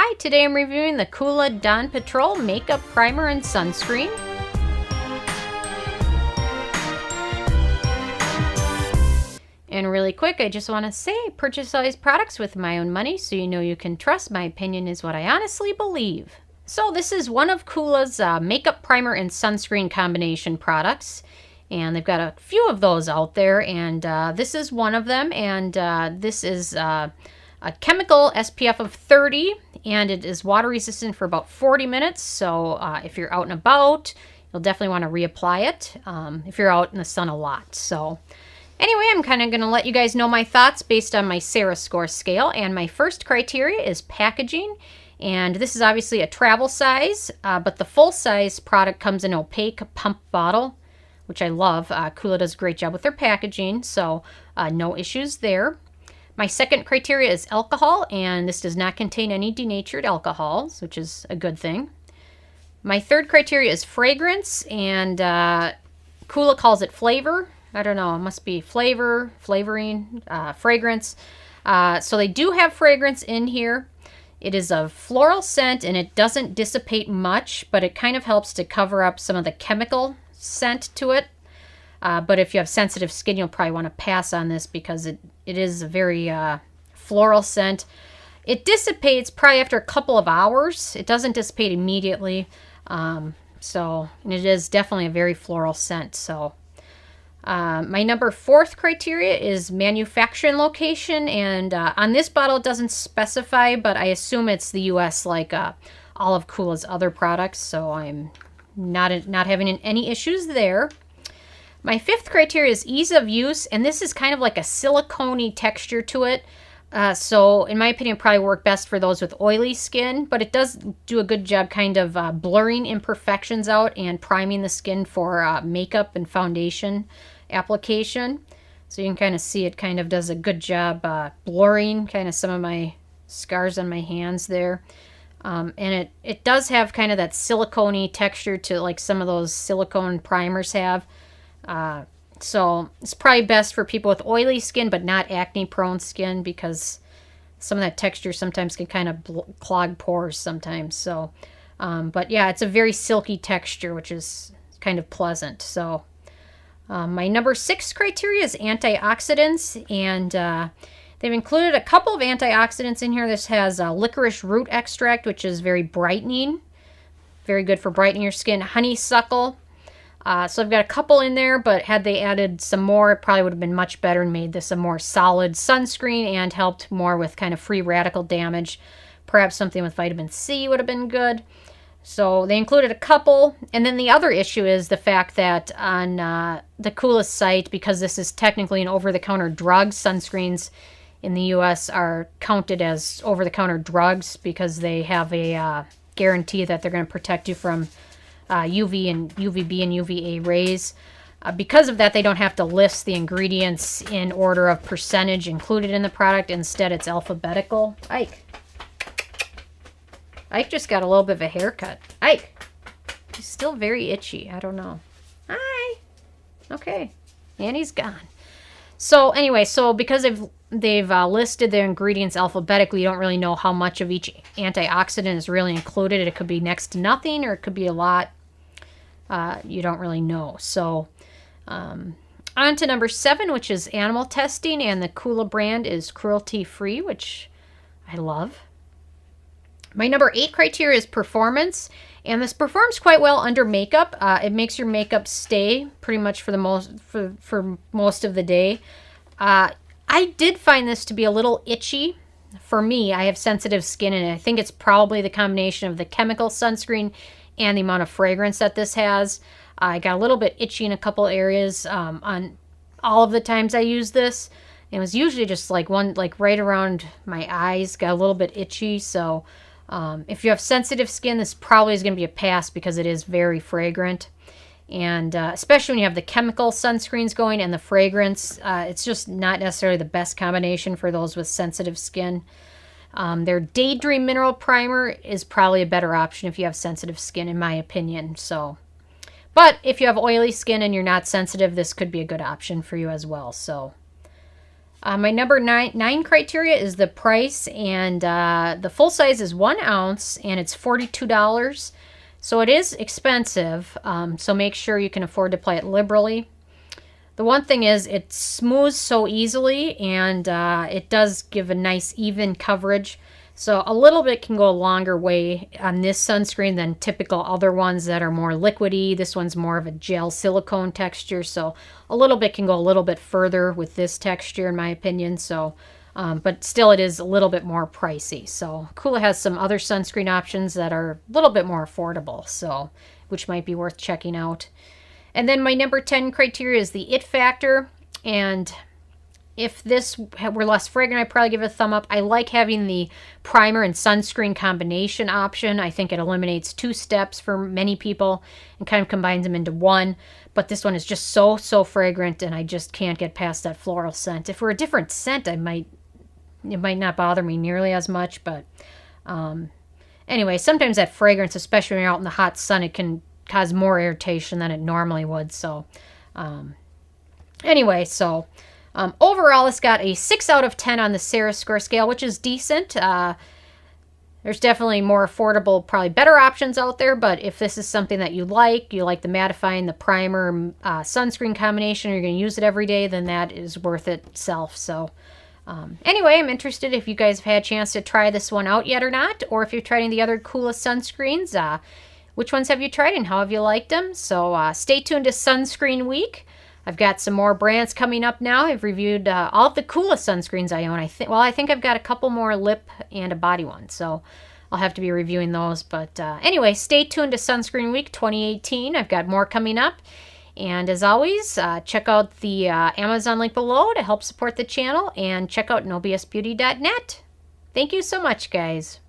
Hi, today I'm reviewing the Coola Dawn Patrol Makeup Primer and Sunscreen. And really quick, I just want to say I purchase all these products with my own money, so you know you can trust my opinion is what I honestly believe. So this is one of Coola's Makeup Primer and Sunscreen combination products. And they've got a few of those out there, and this is one of them. And this is a chemical SPF of 30, and it is water resistant for about 40 minutes. So if you're out and about, you'll definitely want to reapply it if you're out in the sun a lot. So anyway, I'm kind of going to let you guys know my thoughts based on my Sarah score scale. And my first criteria is packaging. And this is obviously a travel size, but the full size product comes in an opaque pump bottle, which I love. Coola does a great job with their packaging, so no issues there. My second criteria is alcohol, and this does not contain any denatured alcohols, which is a good thing. My third criteria is fragrance, and Coola calls it flavor. I don't know, it must be flavor, flavoring, fragrance. So they do have fragrance in here. It is a floral scent, and it doesn't dissipate much, but it kind of helps to cover up some of the chemical scent to it. But if you have sensitive skin, you'll probably want to pass on this because it is a very floral scent. It dissipates probably after a couple of hours. It doesn't dissipate immediately. And it is definitely a very floral scent. So my fourth criteria is manufacturing location. And on this bottle, it doesn't specify, but I assume it's the U.S. like all of Coola's other products. So I'm not having any issues there. My fifth criteria is ease of use, and this is kind of like a silicone-y texture to it. So in my opinion, probably work best for those with oily skin, but it does do a good job kind of blurring imperfections out and priming the skin for makeup and foundation application. So you can kind of see it kind of does a good job blurring kind of some of my scars on my hands there. And it does have kind of that silicone-y texture to like some of those silicone primers have. So it's probably best for people with oily skin but not acne-prone skin because some of that texture sometimes can kind of clog pores sometimes. So, but yeah, it's a very silky texture, which is kind of pleasant. So my number 6 criteria is antioxidants, and they've included a couple of antioxidants in here. This has licorice root extract, which is very brightening, very good for brightening your skin. Honeysuckle. So I've got a couple in there, but had they added some more, it probably would have been much better and made this a more solid sunscreen and helped more with kind of free radical damage. Perhaps something with vitamin C would have been good. So they included a couple. And then the other issue is the fact that on the Coola site, because this is technically an over-the-counter drug, sunscreens in the U.S. are counted as over-the-counter drugs because they have a guarantee that they're going to protect you from UV and UVB and UVA rays. Because of that, they don't have to list the ingredients in order of percentage included in the product. Instead, it's alphabetical. Ike just got a little bit of a haircut. Ike, he's still very itchy. I don't know. Hi. Okay. And he's gone. So anyway, because they've listed their ingredients alphabetically, you don't really know how much of each antioxidant is really included. It could be next to nothing or it could be a lot. You don't really know. So on to number 7, which is animal testing, and the Coola brand is cruelty-free, which I love. My number 8 criteria is performance, and this performs quite well under makeup. It makes your makeup stay pretty much for most of the day. I did find this to be a little itchy. For me, I have sensitive skin, and I think it's probably the combination of the chemical sunscreen and the amount of fragrance that this has. I got a little bit itchy in a couple areas on all of the times I used this. It was usually just like right around my eyes, got a little bit itchy. So if you have sensitive skin, this probably is going to be a pass because it is very fragrant. And especially when you have the chemical sunscreens going and the fragrance, it's just not necessarily the best combination for those with sensitive skin. Their Daydream Mineral Primer is probably a better option if you have sensitive skin, in my opinion. So, but if you have oily skin and you're not sensitive, this could be a good option for you as well. So My number nine criteria is the price, and the full size is 1 ounce, and it's $42. So it is expensive, so make sure you can afford to apply it liberally. The one thing is it smooths so easily, and it does give a nice even coverage. So a little bit can go a longer way on this sunscreen than typical other ones that are more liquidy. This one's more of a gel silicone texture, so a little bit can go a little bit further with this texture in my opinion. So, but still it is a little bit more pricey. So Coola has some other sunscreen options that are a little bit more affordable, so which might be worth checking out. And then my number 10 criteria is the it factor, and if this were less fragrant, I'd probably give it a thumb up. I like having the primer and sunscreen combination option. I think it eliminates 2 steps for many people and kind of combines them into one. But this one is just so fragrant, and I just can't get past that floral scent. If it were a different scent, it might not bother me nearly as much. But anyway, sometimes that fragrance, especially when you're out in the hot sun, it can cause more irritation than it normally would. So anyway, so... overall, it's got a 6 out of 10 on the Sarah score scale, which is decent. There's definitely more affordable, probably better options out there, but if this is something that you like the mattify and the primer sunscreen combination, you're going to use it every day, then that is worth it itself. So anyway, I'm interested if you guys have had a chance to try this one out yet or not, or if you've tried any of the other Coola sunscreens. Which ones have you tried and how have you liked them? So stay tuned to Sunscreen Week. I've got some more brands coming up now. I've reviewed all of the Coola sunscreens I own. I think I've got a couple more lip and a body one, so I'll have to be reviewing those. But anyway, stay tuned to Sunscreen Week 2018. I've got more coming up. And as always, check out the Amazon link below to help support the channel, and check out nobsbeauty.net. Thank you so much, guys.